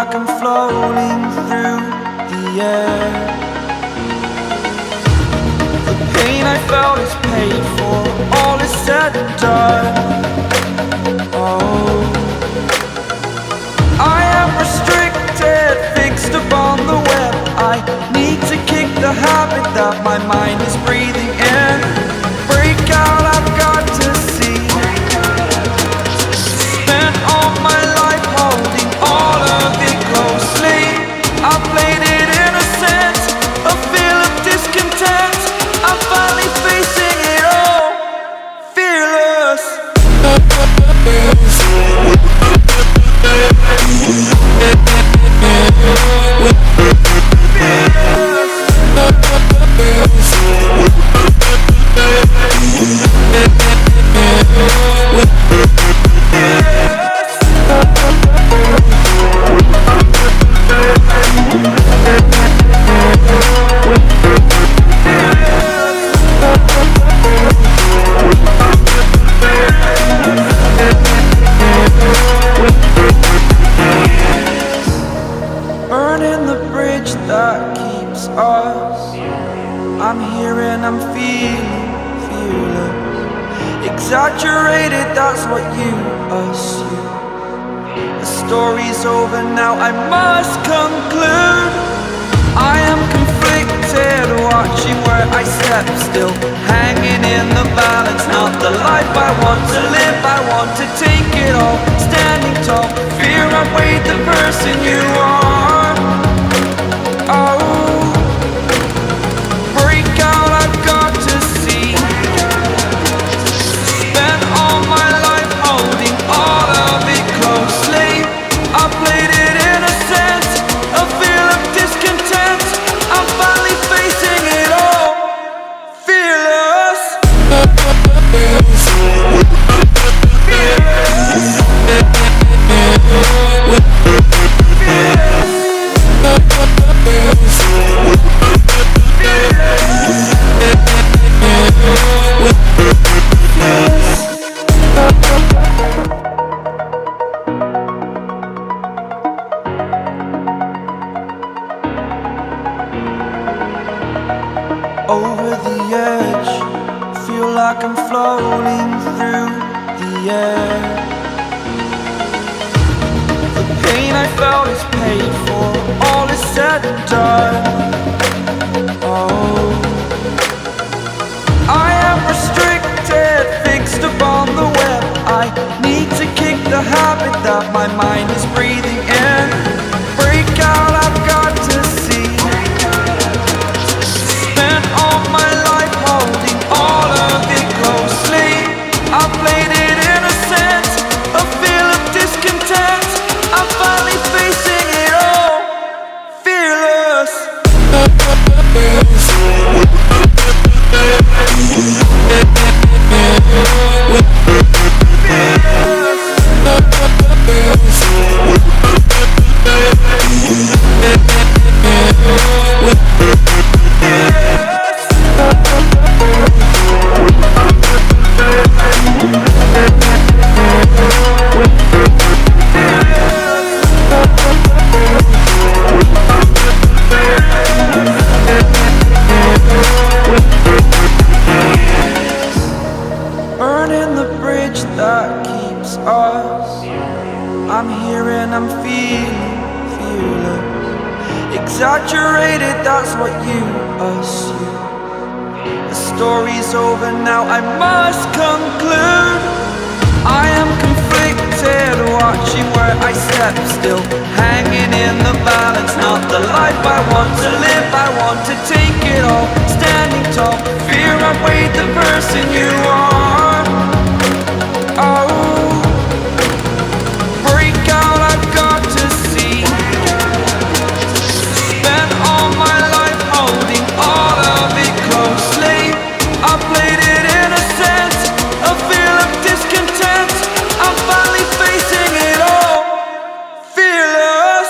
like I'm floating through the air. The pain I felt is paid for, all is said and done. Oh, I am restricted, fixed upon the web. I need to kick the habit that my mind is breathing in. Break out, I've got to see. Spent all my life holding all of it closely. I played it innocent, a feel of discontent. I'm finally facing it all, fearless. Burning the bridge that keeps us. I'm here and I'm feeling fearless. Exaggerated, that's what you assume. The story's over now, I must conclude. I am conflicted, watching where I step still, hanging in the balance. Not the life I want to live, I want to take it all. Standing tall, fear outweighed the person you are. Oh, break out, I've got to see. Spent all my life holding all of it closely. I played it innocent, a feel of discontent. I'm finally facing it all, fearless. Over the edge, feel like I'm floating through the air. The pain I felt is paid for, all is said and done. Oh, I am restricted, fixed upon the web. I need to kick the habit that my mind is breathing in. Break out, I've got to see. Spent all my life holding all of it closely. I played it innocent, a feel of discontent. I'm finally facing it all, fearless. Burning the bridge that keeps us. I'm here and I'm feeling fearless. Exaggerated, that's what you assume. The story's over now, I must conclude. I am conflicted, watching where I step still, hanging in the balance. Not the life I want to live, I want to take it all. Standing tall, fear outweighed the person you are. Oh, break out, I've got to see. Spent all my life holding all of it closely. I played it innocent, a feel of discontent. I'm finally facing it all, fearless.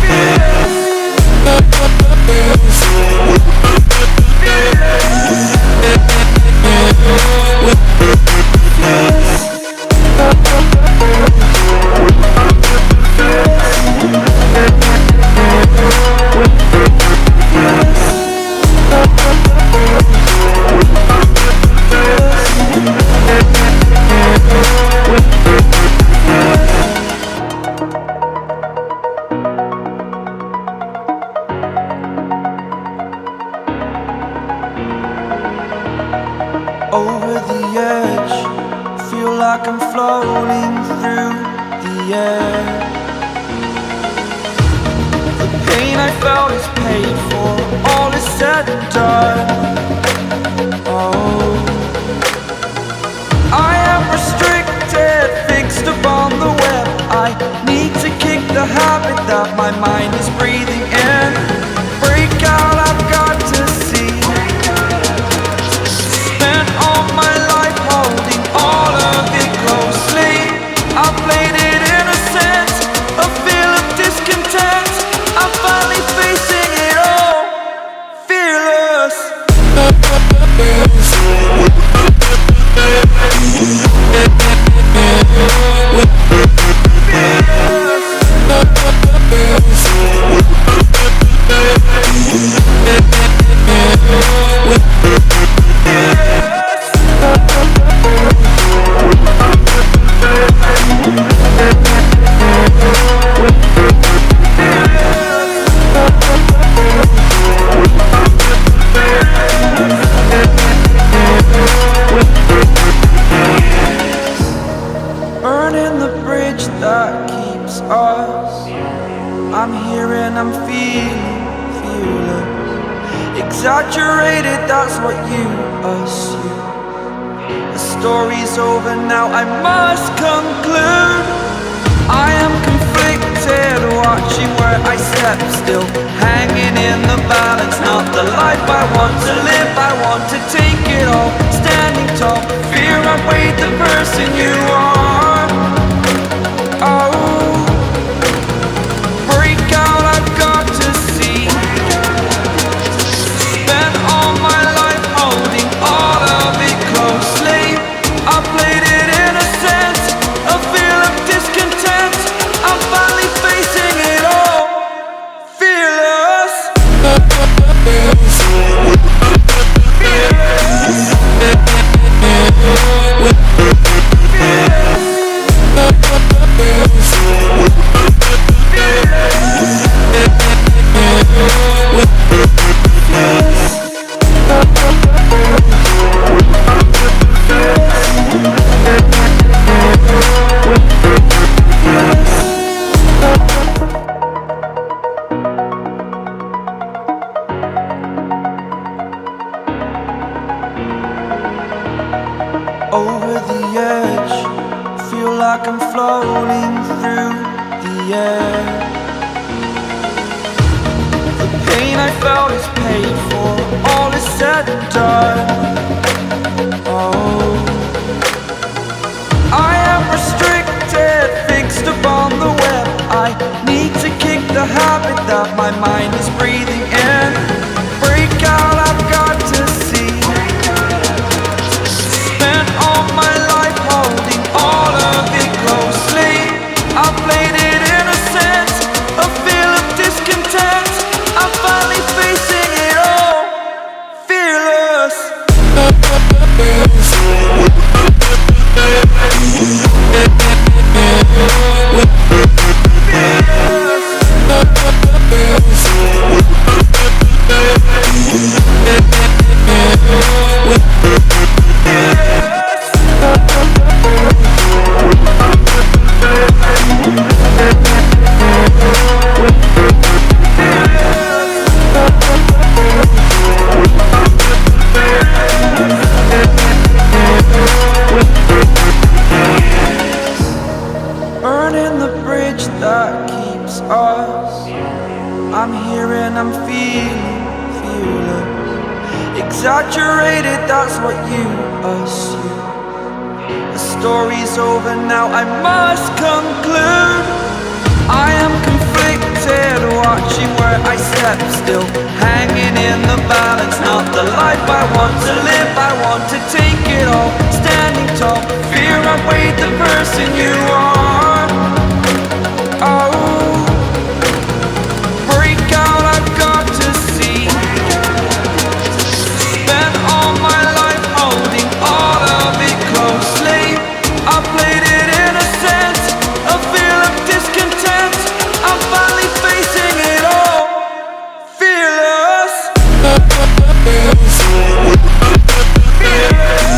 Fearless. floating through the air. The pain I felt is paid for, all is said and done. Oh, I am restricted, fixed upon the web. I need to kick the habit that my mind is breathing in. Break out, I've got to see. Spent all my life holding all of it closely. I played it innocent, a feel of discontent. I'm finally facing it all, fearless. Burning the bridge that keeps us. I'm here and I'm feeling fearless. Exaggerated, that's what you assume. The story's over now, I must conclude. I am conflicted, watching where I step still, hanging in the balance. Not the life I want to live, I want to take it all. Standing tall, fear outweighed the person you are. Oh, break out, I've got to see. Spent all my life holding all of it closely. I played it innocent, a feel of discontent. I'm finally facing it all, fearless. Over the edge, feel like I'm floating through the air. The pain I felt is paid for, all is said and done. Oh, I am restricted, fixed upon the web. I need to kick the habit that my mind is breathing in. Break out, I've got to see. Spent all my life holding all of it closely. I played it innocent, a feel of discontent. I'm finally facing it all, fearless. Burning the bridge that keeps us. I'm here and I'm feeling fearless. Exaggerated, that's what you assume. The story's over now, I must conclude. I am conflicted, watching where I step still, hanging in the balance. Not the life I want to live, I want to take it all. Standing tall, fear outweighed the person you are. Oh, break out, I've got to see. Spent all my life holding all of it closely. I played it innocent, a feel of discontent. I'm finally facing it all, fearless. Fearless.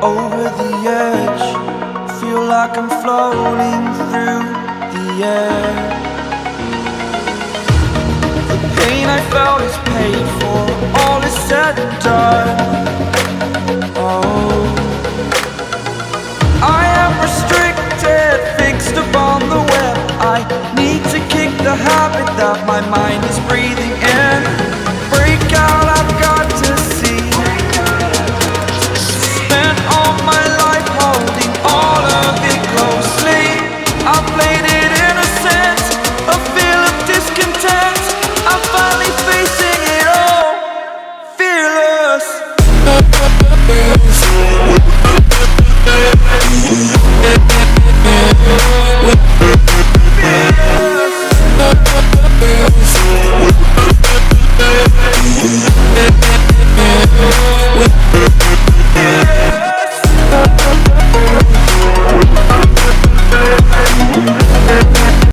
Over the edge, feel like I'm floating through the air. The pain I felt is paid for, all is said and done. Oh,